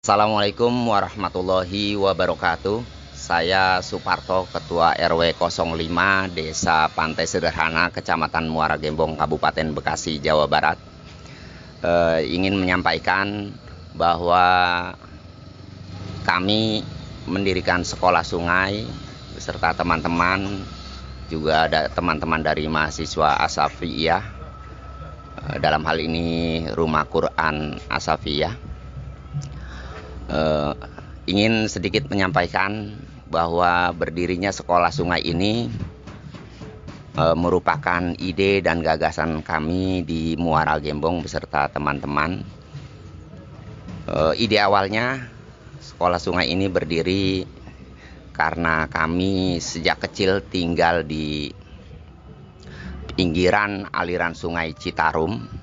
Assalamualaikum warahmatullahi wabarakatuh. Saya Suparto, Ketua RW 05 Desa Pantai Sederhana, Kecamatan Muara Gembong, Kabupaten Bekasi, Jawa Barat. Ingin menyampaikan bahwa kami mendirikan sekolah sungai beserta teman-teman, juga ada teman-teman dari mahasiswa Asafiyah, dalam hal ini Rumah Quran Asafiyah. Ingin sedikit menyampaikan bahwa berdirinya sekolah sungai ini merupakan ide dan gagasan kami di Muara Gembong beserta teman-teman. Ide awalnya sekolah sungai ini berdiri karena kami sejak kecil tinggal di pinggiran aliran sungai Citarum.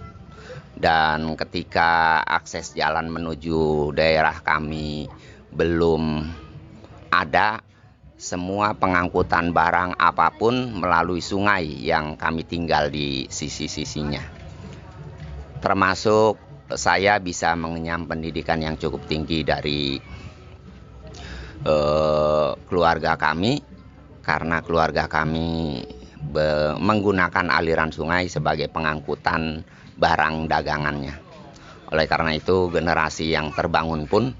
Dan ketika akses jalan menuju daerah kami belum ada, semua pengangkutan barang apapun melalui sungai yang kami tinggal di sisi-sisinya. Termasuk saya bisa mengenyam pendidikan yang cukup tinggi dari keluarga kami, karena keluarga kami menggunakan aliran sungai sebagai pengangkutan barang dagangannya. Oleh karena itu, generasi yang terbangun pun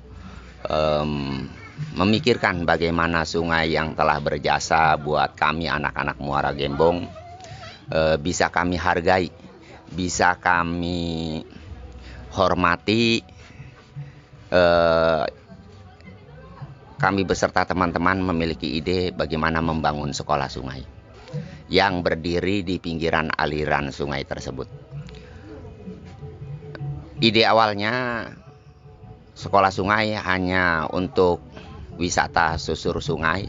memikirkan bagaimana sungai yang telah berjasa buat kami anak-anak Muara Gembong bisa kami hargai, bisa kami hormati. Kami beserta teman-teman memiliki ide bagaimana membangun sekolah sungai yang berdiri di pinggiran aliran sungai tersebut. Ide awalnya sekolah sungai hanya untuk wisata susur sungai,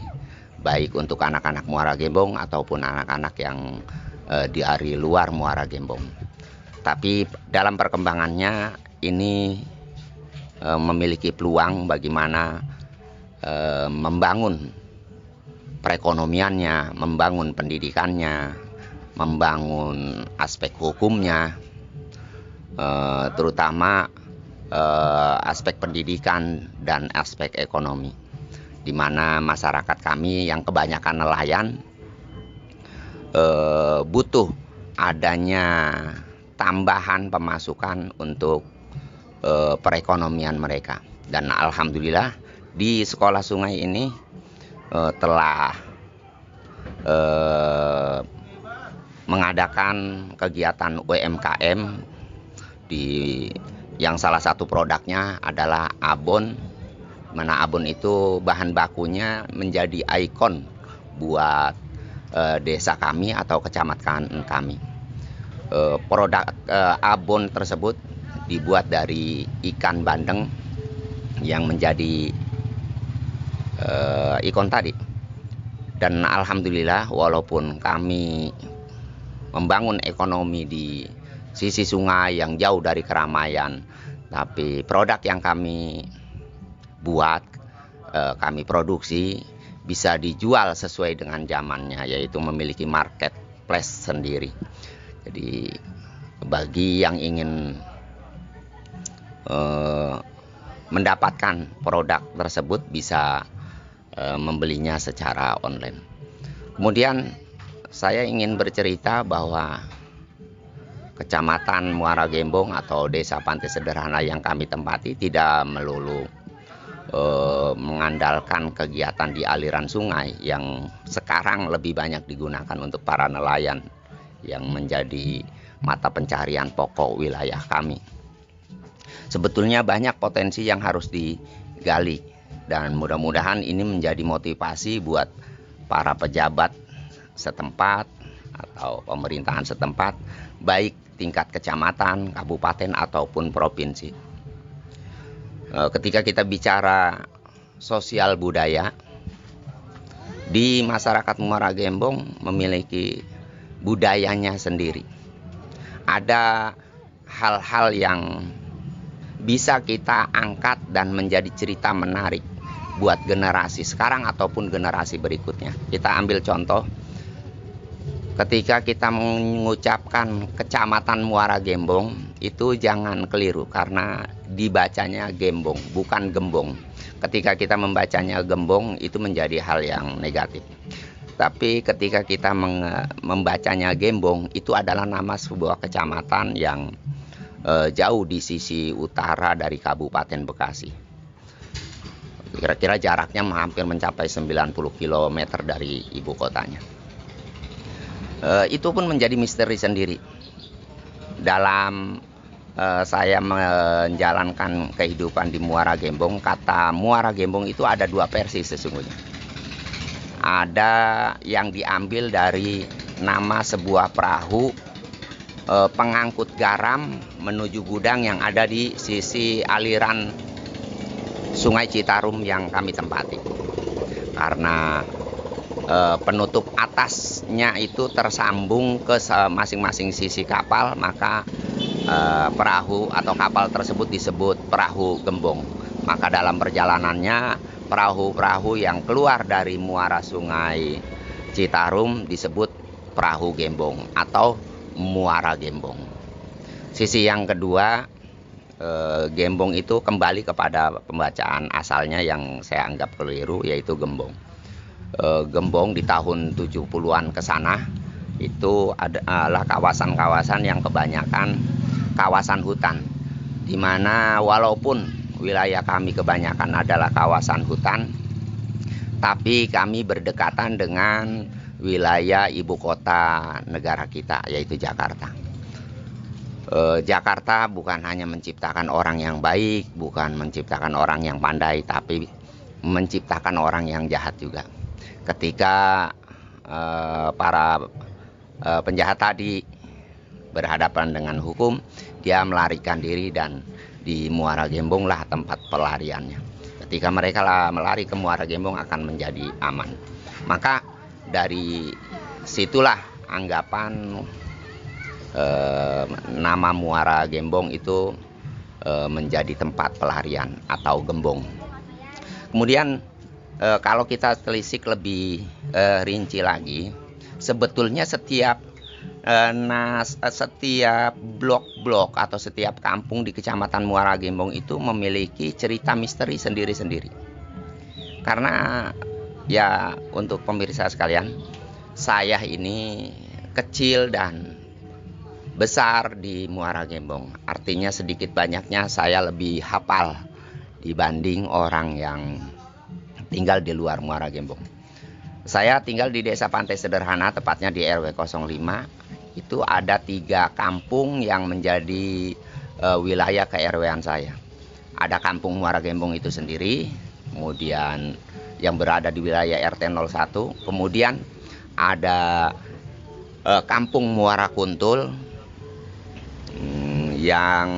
baik untuk anak-anak Muara Gembong ataupun anak-anak yang dari luar Muara Gembong. Tapi dalam perkembangannya ini memiliki peluang bagaimana membangun perekonomiannya, membangun pendidikannya, membangun aspek hukumnya, terutama aspek pendidikan dan aspek ekonomi, di mana masyarakat kami yang kebanyakan nelayan butuh adanya tambahan pemasukan untuk perekonomian mereka. Dan alhamdulillah di sekolah sungai ini telah mengadakan kegiatan UMKM yang salah satu produknya adalah abon, mana abon itu bahan bakunya menjadi ikon buat desa kami atau kecamatan kami. Produk abon tersebut dibuat dari ikan bandeng yang menjadi ikon tadi. Dan alhamdulillah, walaupun kami membangun ekonomi di sisi sungai yang jauh dari keramaian, tapi produk yang kami buat, kami produksi, bisa dijual sesuai dengan zamannya, yaitu memiliki marketplace sendiri. Jadi bagi yang ingin mendapatkan produk tersebut bisa membelinya secara online. Kemudian saya ingin bercerita bahwa Kecamatan Muara Gembong atau Desa Pantai Sederhana yang kami tempati tidak melulu mengandalkan kegiatan di aliran sungai yang sekarang lebih banyak digunakan untuk para nelayan yang menjadi mata pencarian pokok wilayah kami. Sebetulnya banyak potensi yang harus digali, dan mudah-mudahan ini menjadi motivasi buat para pejabat setempat atau pemerintahan setempat, baik tingkat kecamatan, kabupaten ataupun provinsi. Ketika kita bicara sosial budaya, di masyarakat Muara Gembong memiliki budayanya sendiri. Ada hal-hal yang bisa kita angkat dan menjadi cerita menarik buat generasi sekarang ataupun generasi berikutnya. Kita ambil contoh, ketika kita mengucapkan Kecamatan Muara Gembong, itu jangan keliru, karena dibacanya gembong, bukan gembong. Ketika kita membacanya gembong itu menjadi hal yang negatif. Tapi ketika kita membacanya gembong, itu adalah nama sebuah kecamatan yang jauh di sisi utara dari Kabupaten Bekasi. Kira-kira jaraknya hampir mencapai 90 km dari ibu kotanya. Itu pun menjadi misteri sendiri. Dalam saya menjalankan kehidupan di Muara Gembong, kata Muara Gembong itu ada dua versi sesungguhnya. Ada yang diambil dari nama sebuah perahu pengangkut garam menuju gudang yang ada di sisi aliran Sungai Citarum yang kami tempati. Karena penutup atasnya itu tersambung ke masing-masing sisi kapal, maka perahu atau kapal tersebut disebut perahu gembong. Maka dalam perjalanannya perahu-perahu yang keluar dari muara Sungai Citarum disebut perahu gembong atau Muara Gembong. Sisi yang kedua, gembong itu kembali kepada pembacaan asalnya yang saya anggap keliru, yaitu gembong. Gembong di tahun 70-an ke sana itu adalah kawasan-kawasan yang kebanyakan kawasan hutan, di mana walaupun wilayah kami kebanyakan adalah kawasan hutan, tapi kami berdekatan dengan wilayah ibu kota negara kita, yaitu Jakarta. Jakarta bukan hanya menciptakan orang yang baik, bukan menciptakan orang yang pandai, tapi menciptakan orang yang jahat juga. Ketika para penjahat tadi berhadapan dengan hukum, dia melarikan diri dan di Muara Gembong lah tempat pelariannya. Ketika mereka melari ke Muara Gembong akan menjadi aman. Maka dari situlah anggapan nama Muara Gembong itu menjadi tempat pelarian atau gembong. Kemudian kalau kita telisik lebih rinci lagi, sebetulnya setiap blok-blok atau setiap kampung di Kecamatan Muara Gembong itu memiliki cerita misteri sendiri-sendiri. Karena ya untuk pemirsa sekalian, saya ini kecil dan besar di Muara Gembong. Artinya sedikit banyaknya saya lebih hafal dibanding orang yang tinggal di luar Muara Gembong. Saya tinggal di Desa Pantai Sederhana, tepatnya di RW 05. Itu ada 3 kampung yang menjadi wilayah ke-RW-an saya. Ada kampung Muara Gembong itu sendiri, kemudian yang berada di wilayah RT 01, kemudian ada kampung Muara Kuntul yang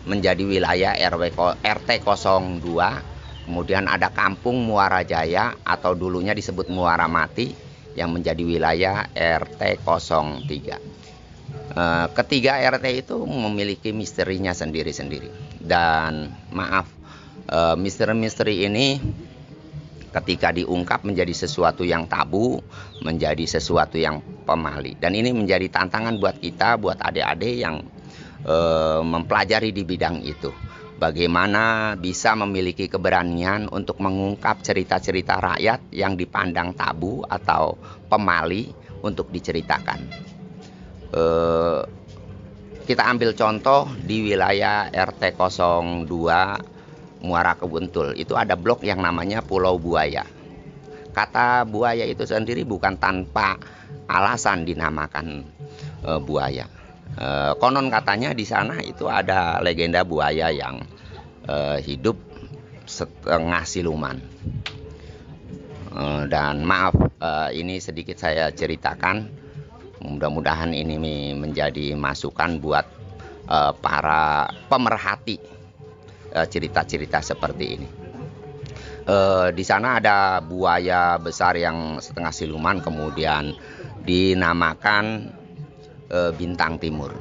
menjadi wilayah RT 02. Kemudian ada kampung Muara Jaya atau dulunya disebut Muara Mati yang menjadi wilayah RT 03. Ketiga RT itu memiliki misterinya sendiri-sendiri. Dan maaf, misteri-misteri ini ketika diungkap menjadi sesuatu yang tabu, menjadi sesuatu yang pemali. Dan ini menjadi tantangan buat kita, buat adik-adik yang mempelajari di bidang itu. Bagaimana bisa memiliki keberanian untuk mengungkap cerita-cerita rakyat yang dipandang tabu atau pemali untuk diceritakan. Kita ambil contoh di wilayah RT 02 Muara Kuntul. Itu ada blok yang namanya Pulau Buaya. Kata buaya itu sendiri bukan tanpa alasan dinamakan buaya. Konon katanya di sana itu ada legenda buaya yang hidup setengah siluman. Dan maaf, ini sedikit saya ceritakan. Mudah-mudahan ini menjadi masukan buat para pemerhati cerita-cerita seperti ini. Di sana ada buaya besar yang setengah siluman, kemudian dinamakan Bintang Timur.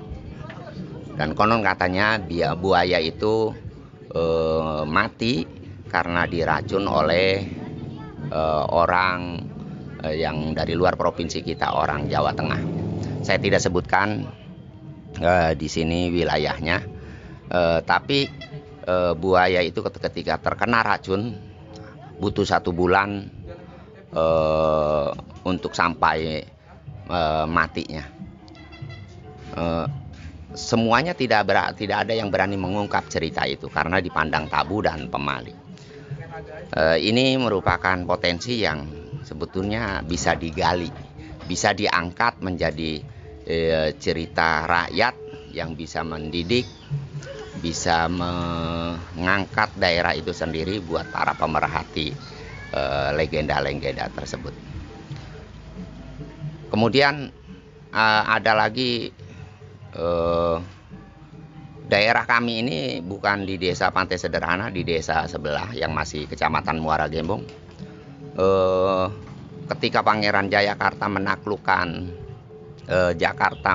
Dan konon katanya buaya itu mati karena diracun oleh orang yang dari luar provinsi kita, orang Jawa Tengah. Saya tidak sebutkan di sini wilayahnya, tapi buaya itu ketika terkena racun butuh 1 bulan untuk sampai matinya. Semuanya tidak ada yang berani mengungkap cerita itu karena dipandang tabu dan pemaling. Ini merupakan potensi yang sebetulnya bisa digali, bisa diangkat menjadi cerita rakyat yang bisa mendidik, bisa mengangkat daerah itu sendiri buat para pemerhati legenda-legenda tersebut. Kemudian ada lagi daerah kami ini bukan di desa Pantai Sederhana, di desa sebelah yang masih Kecamatan Muara Gembong. Ketika Pangeran Jayakarta menaklukkan Jakarta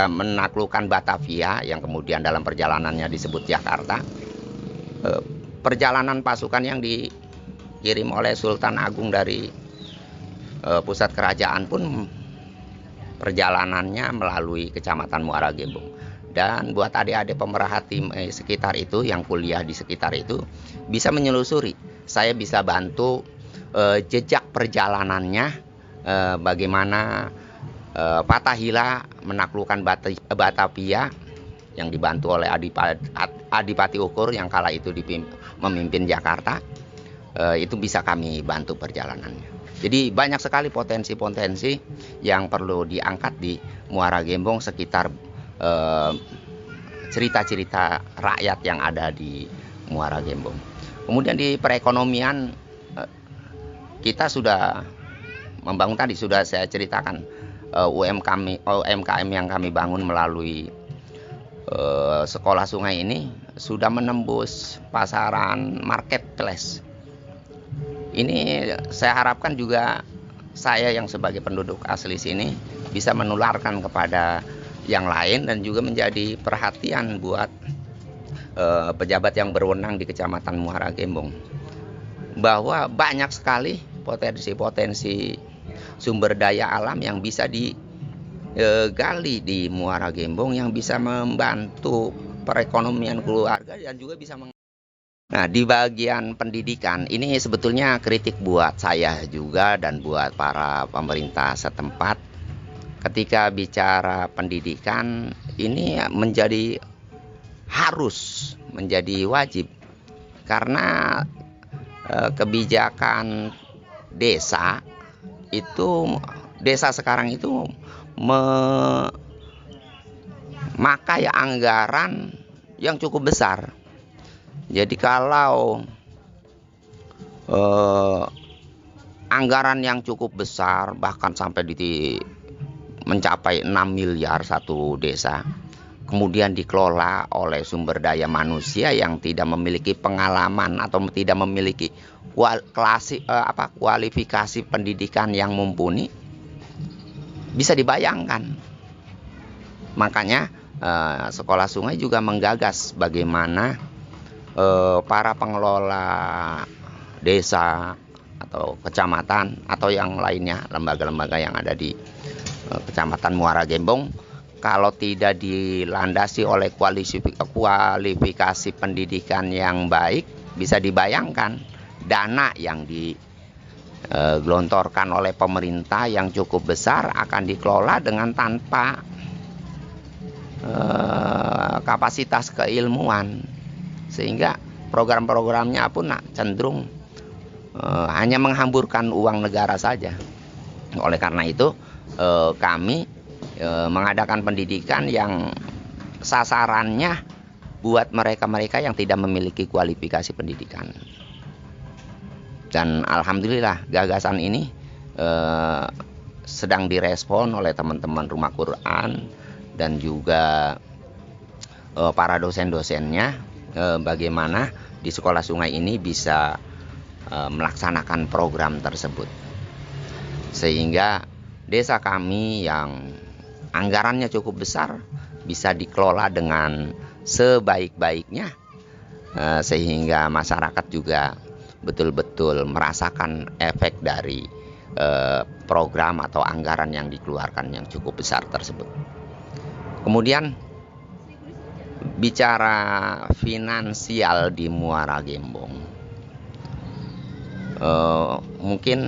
menaklukkan Batavia yang kemudian dalam perjalanannya disebut Jakarta, perjalanan pasukan yang dikirim oleh Sultan Agung dari pusat kerajaan pun perjalanannya melalui Kecamatan Muara Gembong. Dan buat adik-adik pemerhati sekitar itu yang kuliah di sekitar itu bisa menyelusuri. Saya bisa bantu jejak perjalanannya, bagaimana Fatahillah menaklukkan Batavia yang dibantu oleh Adipati Ukur yang kala itu memimpin Jakarta. Itu bisa kami bantu perjalanannya. Jadi banyak sekali potensi-potensi yang perlu diangkat di Muara Gembong sekitar cerita-cerita rakyat yang ada di Muara Gembong. Kemudian di perekonomian kita sudah membangun, tadi sudah saya ceritakan, UMKM yang kami bangun melalui sekolah sungai ini sudah menembus pasaran marketplace. Ini saya harapkan juga saya yang sebagai penduduk asli sini bisa menularkan kepada yang lain dan juga menjadi perhatian buat pejabat yang berwenang di Kecamatan Muara Gembong, bahwa banyak sekali potensi-potensi sumber daya alam yang bisa digali di Muara Gembong yang bisa membantu perekonomian keluarga dan juga bisa Nah, di bagian pendidikan ini sebetulnya kritik buat saya juga dan buat para pemerintah setempat. Ketika bicara pendidikan ini harus menjadi wajib karena kebijakan desa sekarang itu memakai anggaran yang cukup besar. Jadi kalau anggaran yang cukup besar bahkan sampai mencapai 6 miliar satu desa, kemudian dikelola oleh sumber daya manusia yang tidak memiliki pengalaman atau tidak memiliki kualifikasi pendidikan yang mumpuni, bisa dibayangkan. Makanya sekolah sungai juga menggagas bagaimana para pengelola desa atau kecamatan atau yang lainnya, lembaga-lembaga yang ada di Kecamatan Muara Gembong, kalau tidak dilandasi oleh kualifikasi pendidikan yang baik, bisa dibayangkan dana yang digelontorkan oleh pemerintah yang cukup besar akan dikelola dengan tanpa kapasitas keilmuan, sehingga program-programnya pun cenderung hanya menghamburkan uang negara saja. Oleh karena itu kami mengadakan pendidikan yang sasarannya buat mereka-mereka yang tidak memiliki kualifikasi pendidikan. Dan alhamdulillah gagasan ini sedang direspon oleh teman-teman Rumah Quran dan juga para dosen-dosennya, bagaimana di sekolah sungai ini bisa melaksanakan program tersebut, sehingga desa kami yang anggarannya cukup besar bisa dikelola dengan sebaik-baiknya, sehingga masyarakat juga betul-betul merasakan efek dari program atau anggaran yang dikeluarkan yang cukup besar tersebut. Kemudian bicara finansial di Muara Gembong, mungkin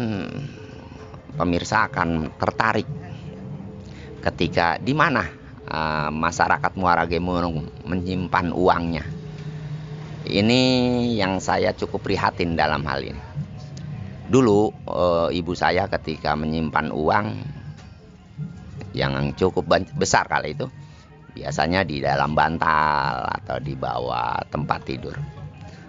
pemirsa akan tertarik ketika di mana masyarakat Muara Gembong menyimpan uangnya. Ini yang saya cukup prihatin dalam hal ini. Dulu ibu saya ketika menyimpan uang yang cukup besar kali itu, biasanya di dalam bantal atau di bawah tempat tidur.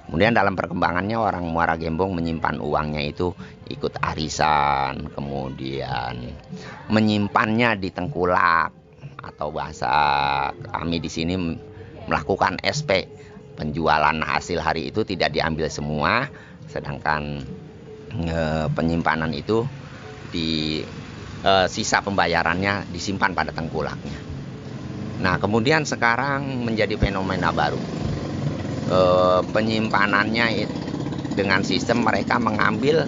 Kemudian dalam perkembangannya orang Muara Gembong menyimpan uangnya itu ikut arisan, kemudian menyimpannya di tengkulak, atau bahasa kami di sini melakukan SP. Penjualan hasil hari itu tidak diambil semua, sedangkan penyimpanan itu di sisa pembayarannya disimpan pada tengkulaknya. Nah, kemudian sekarang menjadi fenomena baru. Penyimpanannya dengan sistem mereka mengambil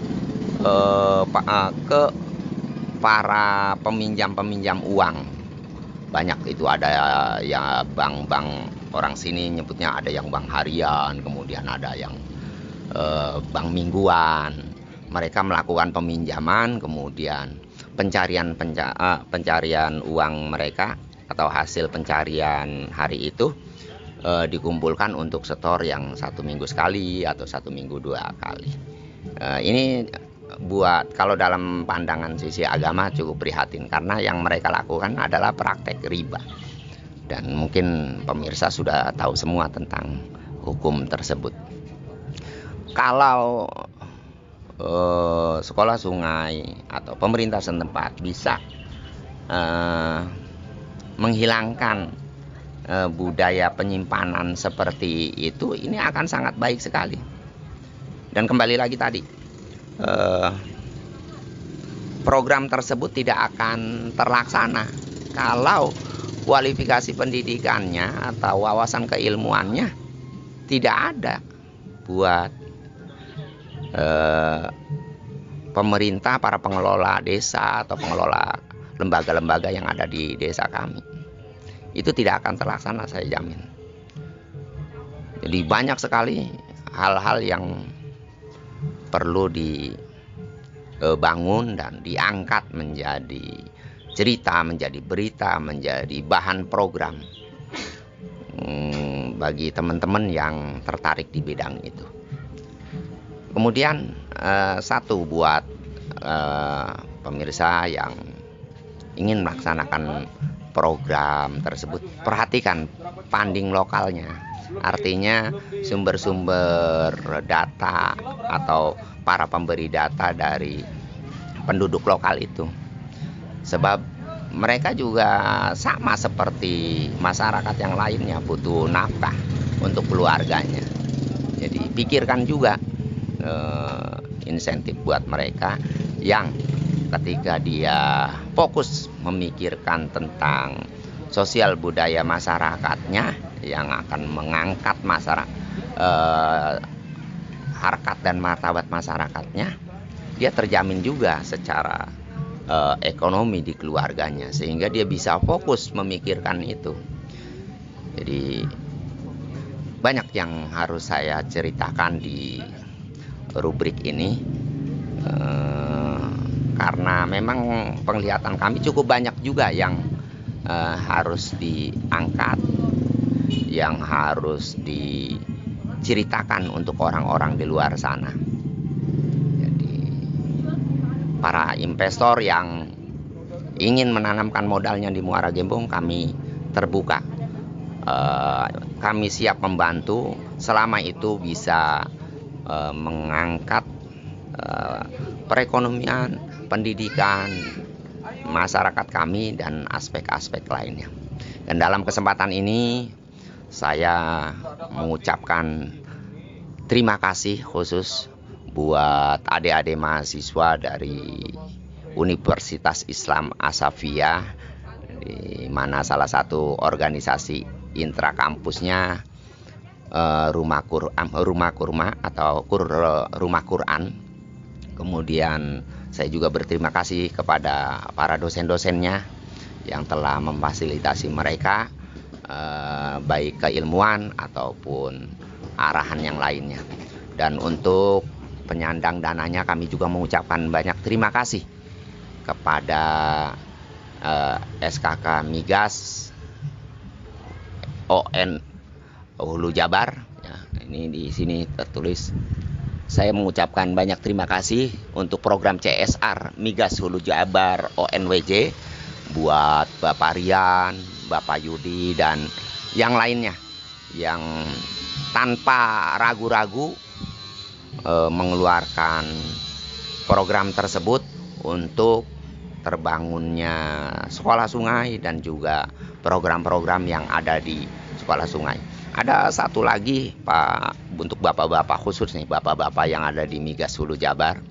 ke para peminjam-peminjam uang. Banyak itu, ada ya bank-bank, orang sini nyebutnya ada yang bank harian, kemudian ada yang bank mingguan. Mereka melakukan peminjaman, kemudian pencarian uang mereka atau hasil pencarian hari itu dikumpulkan untuk setor yang 1 minggu sekali atau 1 minggu 2 kali. Ini buat, kalau dalam pandangan sisi agama cukup prihatin, karena yang mereka lakukan adalah praktek riba. Dan mungkin pemirsa sudah tahu semua tentang hukum tersebut. Kalau sekolah sungai atau pemerintah setempat bisa menghilangkan budaya penyimpanan seperti itu, ini akan sangat baik sekali. Dan kembali lagi tadi, program tersebut tidak akan terlaksana kalau kualifikasi pendidikannya atau wawasan keilmuannya tidak ada buat pemerintah, para pengelola desa atau pengelola lembaga-lembaga yang ada di desa kami. Itu tidak akan terlaksana, saya jamin. Jadi banyak sekali hal-hal yang perlu dibangun dan diangkat menjadi cerita, menjadi berita, menjadi bahan program bagi teman-teman yang tertarik di bidang itu. Kemudian satu buat pemirsa yang ingin melaksanakan program tersebut, perhatikan funding lokalnya. Artinya sumber-sumber data atau para pemberi data dari penduduk lokal itu. Sebab mereka juga sama seperti masyarakat yang lainnya, butuh nafkah untuk keluarganya. Jadi pikirkan juga insentif buat mereka yang ketika dia fokus memikirkan tentang sosial budaya masyarakatnya yang akan mengangkat harkat dan martabat masyarakatnya, dia terjamin juga secara ekonomi di keluarganya, sehingga dia bisa fokus memikirkan itu. Jadi banyak yang harus saya ceritakan di rubrik ini, karena memang penglihatan kami cukup banyak juga yang harus diangkat, yang harus diceritakan untuk orang-orang di luar sana. Jadi para investor yang ingin menanamkan modalnya di Muara Gembong, kami terbuka. Kami siap membantu selama itu bisa mengangkat perekonomian, pendidikan masyarakat kami dan aspek-aspek lainnya. Dan dalam kesempatan ini saya mengucapkan terima kasih khusus buat adik-adik mahasiswa dari Universitas Islam Asafiyah, di mana salah satu organisasi intrakampusnya rumah Quran. Kemudian saya juga berterima kasih kepada para dosen-dosennya yang telah memfasilitasi mereka baik keilmuan ataupun arahan yang lainnya. Dan untuk penyandang dananya kami juga mengucapkan banyak terima kasih kepada SKK Migas ON Hulu Jabar. Ya, ini di sini tertulis. Saya mengucapkan banyak terima kasih untuk program CSR Migas Hulu Jabar ONWJ buat Bapak Rian, Bapak Yudi, dan yang lainnya yang tanpa ragu-ragu mengeluarkan program tersebut untuk terbangunnya sekolah sungai dan juga program-program yang ada di sekolah sungai. Ada satu lagi Pak, untuk bapak-bapak khusus nih, bapak-bapak yang ada di Migas Hulu Jabar,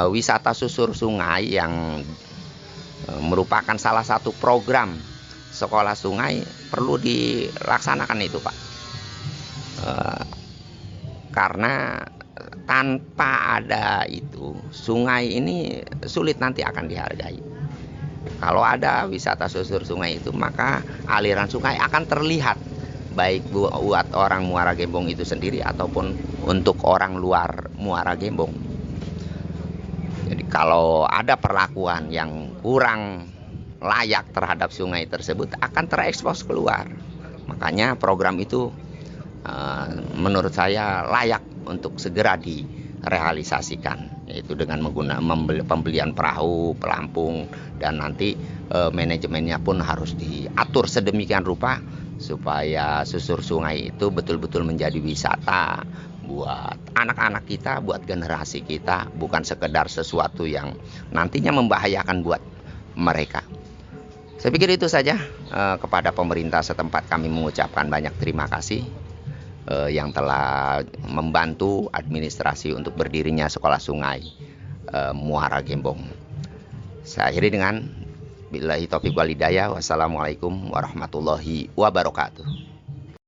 wisata susur sungai yang merupakan salah satu program sekolah sungai perlu dilaksanakan itu Pak, karena tanpa ada itu sungai ini sulit nanti akan dihargai. Kalau ada wisata susur sungai itu, maka aliran sungai akan terlihat baik buat orang Muara Gembong itu sendiri ataupun untuk orang luar Muara Gembong. Jadi kalau ada perlakuan yang kurang layak terhadap sungai tersebut akan terekspos keluar. Makanya program itu menurut saya layak untuk segera direalisasikan, yaitu dengan menggunakan pembelian perahu, pelampung, dan nanti manajemennya pun harus diatur sedemikian rupa supaya susur sungai itu betul-betul menjadi wisata buat anak-anak kita, buat generasi kita, bukan sekedar sesuatu yang nantinya membahayakan buat mereka. Saya pikir itu saja. Kepada pemerintah setempat kami mengucapkan banyak terima kasih yang telah membantu administrasi untuk berdirinya sekolah sungai Muara Gembong. Saya akhiri dengan billahi taufiq wal hidayah. Wassalamualaikum warahmatullahi wabarakatuh.